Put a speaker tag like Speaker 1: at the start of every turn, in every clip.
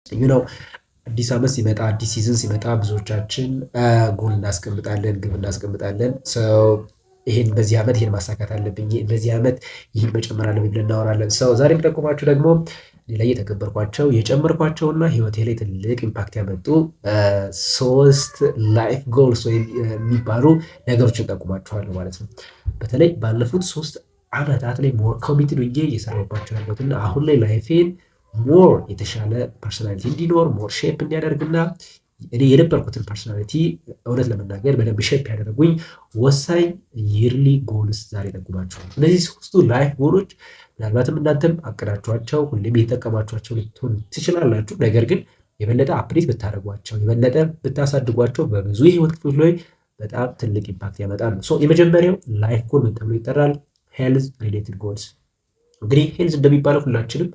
Speaker 1: ነው አዲስ ዓመት ሲመጣ አዲስ ሲዝን ሲመጣ ብዙዎቻችን ጎል እናስቀምጣለን፣ ግብ እናስቀምጣለን። ይሄን በዚህ ዓመት ይሄን ማሳካት አለብኝ፣ በዚህ ዓመት ይህን መጨመር አለብኝ ብለን እናወራለን። ዛሬ የምጠቁማችሁ ደግሞ እኔ ላይ የተገበርኳቸው የጨመርኳቸውና ህይወቴ ላይ ትልቅ ኢምፓክት ያመጡ 3 ላይፍ ጎልስ ወይም የሚባሉ ነገሮችን ጠቁማችኋለሁ ማለት ነው። በተለይ ባለፉት 3 ዓመታት ላይ ሞር ኮሚትድ ሆኜ እየሰራሁባቸው ያለሁትና አሁን ላይ ላይፌን ሞር የተሻለ ፐርሶናሊቲ እንዲኖር ሞር ሼፕ እንዲያደርግና እኔ የነበርኩትን ፐርሶናሊቲ እውነት ለመናገር በደንብ ሼፕ ያደረጉኝ ወሳኝ ይርሊ ጎልስ ዛሬ ጠቁማቸዋል። እነዚህ 3ቱ ላይፍ ጎሎች ምናልባትም እናንተም አቅዳችኋቸው ሁሌም የተጠቀማችኋቸው ልትሆን ትችላላችሁ። ነገር ግን የበለጠ አፕዴት ብታደርጓቸው የበለጠ ብታሳድጓቸው በብዙ የህይወት ክፍሎች ላይ በጣም ትልቅ ኢምፓክት ያመጣሉ። የመጀመሪያው ላይፍ ጎል ምን ተብሎ ይጠራል? ሄልዝ ሪሌትድ ጎልስ። እንግዲህ ሄልዝ እንደሚባለው ሁላችንም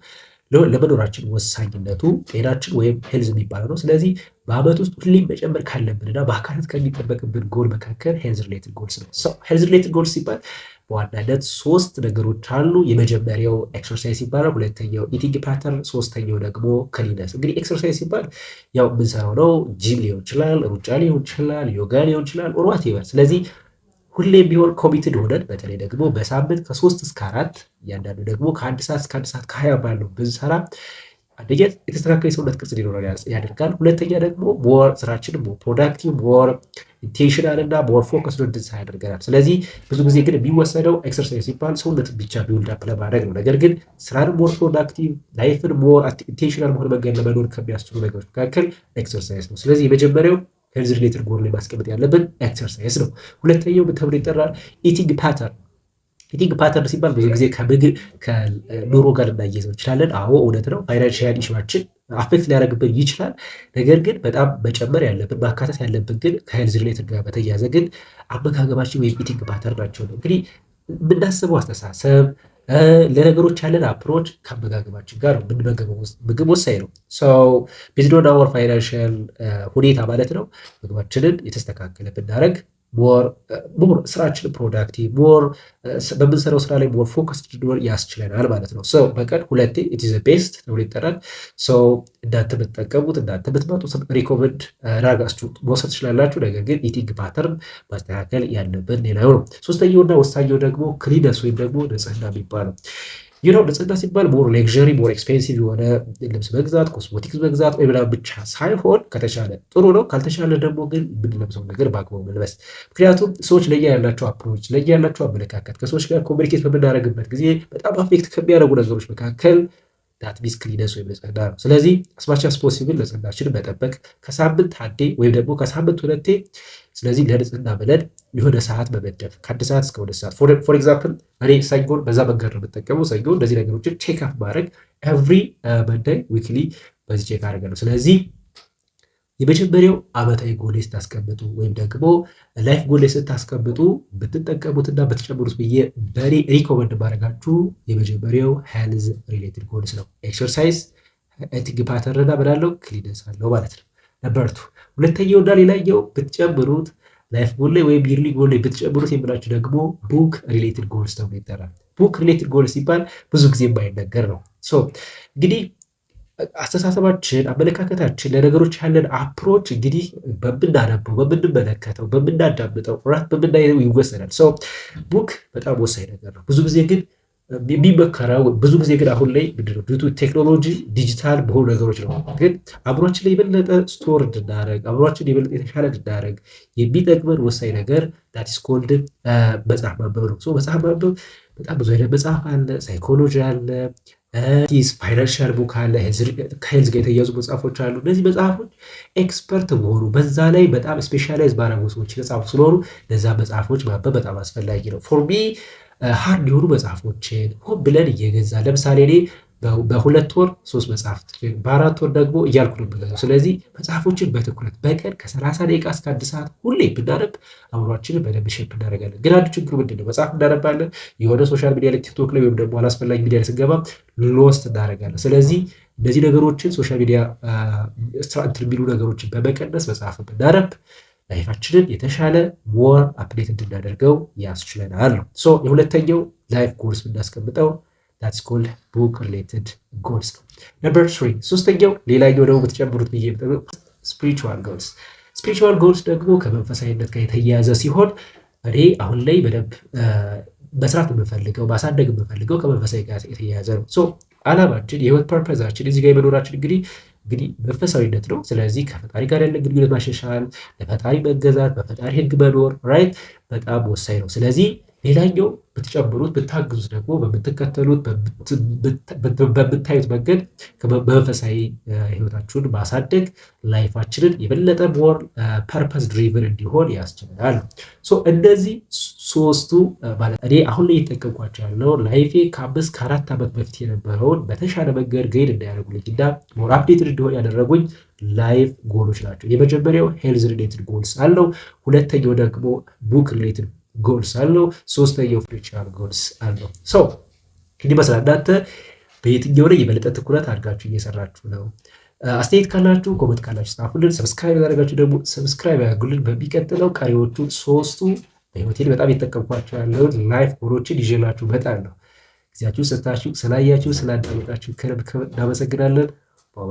Speaker 1: ለመኖራችን ወሳኝነቱ ጤናችን ወይም ሄልዝ የሚባለው ነው። ስለዚህ በአመት ውስጥ ሁሌም መጨመር ካለብንና በአካላት ከሚጠበቅብን ጎል መካከል ሄልዝ ሪሌትድ ጎልስ ነው። ሄልዝ ሪሌትድ ጎልስ ሲባል በዋናነት 3 ነገሮች አሉ። የመጀመሪያው ኤክሰርሳይዝ ይባላል፣ ሁለተኛው ኢቲንግ ፓተርን፣ ሶስተኛው ደግሞ ክሊነስ። እንግዲህ ኤክሰርሳይዝ ሲባል ያው የምንሰራው ነው። ጂም ሊሆን ይችላል፣ ሩጫ ሊሆን ይችላል፣ ዮጋ ሊሆን ይችላል፣ ኦርዋት ይበል። ስለዚህ ሁሌም ቢሆን ኮሚትድ ሆነን በተለይ ደግሞ በሳምንት ከ3 እስከ 4 እያንዳንዱ ደግሞ ከ1 ሰዓት እስከ 1 ሰዓት ከ20 ባለው ብንሰራ አንደኛ የተስተካከለ የሰውነት ቅርጽ ሊኖረን ያደርጋል። ሁለተኛ ደግሞ ሞር ስራችን ፕሮዳክቲቭ ሞር ኢንቴንሽናል እና ሞር ፎከስ እንድንሰራ ያደርገናል። ስለዚህ ብዙ ጊዜ ግን የሚወሰደው ኤክሰርሳይዝ ሲባል ሰውነትን ብቻ ቢውልድ አፕ ለማድረግ ነው። ነገር ግን ስራን ሞር ፕሮዳክቲቭ ላይፍን ሞር ኢንቴንሽናል መሆን መንገድ ለመኖር ከሚያስችሉ ነገሮች መካከል ኤክሰርሳይዝ ነው። ስለዚህ የመጀመሪያው ሄልዝ ሪሌትድ ጎል ላይ ማስቀመጥ ያለብን ኤክሰርሳይዝ ነው። ሁለተኛው ምን ተብሎ ይጠራል? ኢቲንግ ፓተርን። ኢቲንግ ፓተርን ሲባል ብዙ ጊዜ ከምግብ ከኑሮ ጋር ልናያይዘው እንችላለን። አዎ እውነት ነው። ፋይናንሻል ኢሹዋችን አፌክት ሊያደርግብን ይችላል። ነገር ግን በጣም መጨመር ያለብን ማካተት ያለብን ግን ከሄልዝ ሪሌትድ ጋር በተያያዘ ግን አመጋገባችን ወይም ኢቲንግ ፓተርናቸው ነው። እንግዲህ የምናስበው አስተሳሰብ ለነገሮች ያለን አፕሮች ከአመጋገባችን ጋር የምንመገበው ምግብ ወሳኝ ነው። ቤዝድ ኦን አወር ፋይናንሻል ሁኔታ ማለት ነው። ምግባችንን የተስተካከለ ብናደርግ ሞር ስራችንን ፕሮዳክቲቭ ሞር በምንሰራው ስራ ላይ ሞር ፎከስ እንዲኖር ያስችለናል ማለት ነው። በቀን 2 ኢት ኢዝ ቤስት ተብሎ ይጠራል። እናንተ ብትጠቀሙት እናንተ ብትመጡ ሪኮመንድ ራጋችሁ መውሰድ ትችላላችሁ። ነገር ግን ኢቲንግ ፓተርን ማስተካከል ያለብን ሌላው ነው። ሶስተኛውና ወሳኛው ደግሞ ክሊነስ ወይም ደግሞ ንጽህና የሚባለው ንጽህና ሲባል ሞር ሌክዠሪ ሞር ኤክስፔንሲቭ የሆነ ልብስ መግዛት ኮስሞቲክስ መግዛት ወይ ምናምን ብቻ ሳይሆን ከተቻለ ጥሩ ነው። ካልተቻለ ደግሞ ግን የምንለብሰው ነገር በአግባቡ መልበስ። ምክንያቱም ሰዎች ለኛ ያላቸው አፕሮች ለኛ ያላቸው አመለካከት ከሰዎች ጋር ኮሚኒኬት በምናደርግበት ጊዜ በጣም አፌክት ከሚያደርጉ ነገሮች መካከል ዳት ሚስ ክሊነስ ወይም ንጽህና ነው። ስለዚህ አስማች አስ ፖሲብል ንጽህናችንን መጠበቅ ከሳምንት አንዴ ወይም ደግሞ ከሳምንት 2 ስለዚህ ለንጽህና ብለን የሆነ ሰዓት መመደብ ከ1 ሰዓት እስከ 2 ሰዓት ፎር ኤግዛምፕል እኔ ሰኞን በዛ መንገድ ነው የምጠቀመው። ሰኞ እንደዚህ ነገሮችን ቼክ አፕ ማድረግ ኤቭሪ መንደይ ዊክሊ በዚህ ቼክ አደርጋለሁ። ስለዚህ የመጀመሪያው ዓመታዊ ጎል ስታስቀምጡ ወይም ደግሞ ላይፍ ጎል ስታስቀምጡ ብትጠቀሙትና ብትጨምሩት ብዬ በእኔ ሪኮመንድ ማድረጋችሁ የመጀመሪያው ሄልዝ ሪሌትድ ጎልስ ነው። ኤክሰርሳይዝ ኢቲንግ ፓተርንና ብላለው ክሊነስ አለው ማለት ነው። ነበር 2 ሁለተኛው እና ሌላኛው ብትጨምሩት ላይፍ ጎል ላይ ወይም ይርሊ ጎል ላይ ብትጨምሩት የምላችሁ ደግሞ ቡክ ሪሌትድ ጎልስ ተብሎ ይጠራል። ቡክ ሪሌትድ ጎልስ ሲባል ብዙ ጊዜ የማይነገር ነው። እንግዲህ አስተሳሰባችን አመለካከታችን ለነገሮች ያለን አፕሮች እንግዲህ በምናነበው በምንመለከተው በምናዳምጠው ራት በምናየው ይወሰናል። ቡክ በጣም ወሳኝ ነገር ነው። ብዙ ጊዜ ግን የሚመከረው ብዙ ጊዜ ግን አሁን ላይ ምንድነው ቴክኖሎጂ ዲጂታል በሆኑ ነገሮች ነው። ግን አእምሯችን ላይ የበለጠ ስቶር እንድናደርግ አእምሯችን የበለጠ የተሻለ እንድናደርግ የሚጠቅመን ወሳኝ ነገር ዳት ኢዝ ኮልድ መጽሐፍ ማንበብ ነው። መጽሐፍ ማንበብ በጣም ብዙ አይነት መጽሐፍ አለ። ሳይኮሎጂ አለ፣ ፋይናንሻል ቡክ አለ፣ ከሄልዝ ጋር የተያዙ መጽሐፎች አሉ። እነዚህ መጽሐፎች ኤክስፐርት በሆኑ በዛ ላይ በጣም ስፔሻላይዝ ባደረጉ ሰዎች የተጻፉ ስለሆኑ ለዛ መጽሐፎች ማንበብ በጣም አስፈላጊ ነው። ፎር ሚ ሃርድ የሆኑ መጽሐፎችን ሆን ብለን እየገዛ ለምሳሌ እኔ በ2 ወር 3 መጽሐፍት በ4 ወር ደግሞ እያልኩ ነው የምገዛው። ስለዚህ መጽሐፎችን በትኩረት በቀን ከ30 ደቂቃ እስከ 1 ሰዓት ሁሌ ብናነብ አእምሯችንን በደንብ ሼፕ እናደርጋለን። ግን አንዱ ችግሩ ምንድን ነው? መጽሐፍ እናነባለን፣ የሆነ ሶሻል ሚዲያ ላይ ቲክቶክ ላይ ወይም ደግሞ አላስፈላጊ ሚዲያ ላይ ስንገባ ሎስት እናደርጋለን። ስለዚህ እነዚህ ነገሮችን ሶሻል ሚዲያ የሚሉ ነገሮችን በመቀነስ መጽሐፍን ብናነብ ላይፋችንን የተሻለ ሞር አፕዴት እንድናደርገው ያስችለናል ነው። የሁለተኛው ላይፍ ጎልስ ብናስቀምጠው that's called book related goals ነው። ነምበር 3 ሶስተኛው ሌላኛው ደግሞ ብትጨምሩት ብዬ ስፒሪቹዋል ጎልስ። ስፒሪቹዋል ጎልስ ደግሞ ከመንፈሳዊነት ጋር የተያያዘ ሲሆን እኔ አሁን ላይ በደንብ መስራት የምፈልገው ማሳደግ የምፈልገው ከመንፈሳዊ ጋር የተያያዘ ነው። ሶ አላማችን የህይወት ፐርፐዛችን እዚህ ጋር የመኖራችን እንግዲህ መንፈሳዊነት ነው። ስለዚህ ከፈጣሪ ጋር ያለን ግንኙነት ማሻሻል፣ ለፈጣሪ መገዛት፣ በፈጣሪ ህግ መኖር ራይት በጣም ወሳኝ ነው። ስለዚህ ሌላኛው ብትጨምሩት ብታግዙት ደግሞ በምትከተሉት በምታዩት መንገድ በመንፈሳዊ ህይወታችሁን ማሳደግ ላይፋችንን የበለጠ ሞር ፐርፐስ ድሪቭን እንዲሆን ያስችላል። እነዚህ ሶስቱ ማለት እኔ አሁን ላይ የተጠቀምኳቸው ያለው ላይፌ ከ4 ዓመት በፊት የነበረውን በተሻለ መንገድ ገይድ እንዳያደርጉልኝ እና ሞር አፕዴትድ እንዲሆን ያደረጉኝ ላይፍ ጎሎች ናቸው። የመጀመሪያው ሄልዝ ሪሌትድ ጎልስ አለው። ሁለተኛው ደግሞ ቡክ ሪሌትድ ጎልስ አለው። ሶስተኛው ስፒሪቹዋል ጎልስ አለው። እንግዲህ ይመስላል እናንተ በየትኛው ላይ የበለጠ ትኩረት አድርጋችሁ እየሰራችሁ ነው? አስተያየት ካላችሁ ኮመንት ካላችሁ ጻፉልን። ሰብስክራይብ ያደረጋችሁ ደግሞ ሰብስክራይብ ያደርጉልን። በሚቀጥለው ቀሪዎቹ 3ቱ በህይወቴ በጣም የተጠቀምኳቸው ያለውን ላይፍ ጎሎችን ይዤላችሁ እመጣለሁ። ጊዜያችሁ ሰጥታችሁ ስላያችሁ ስላዳመጣችሁ ከልብ እናመሰግናለን። ባይ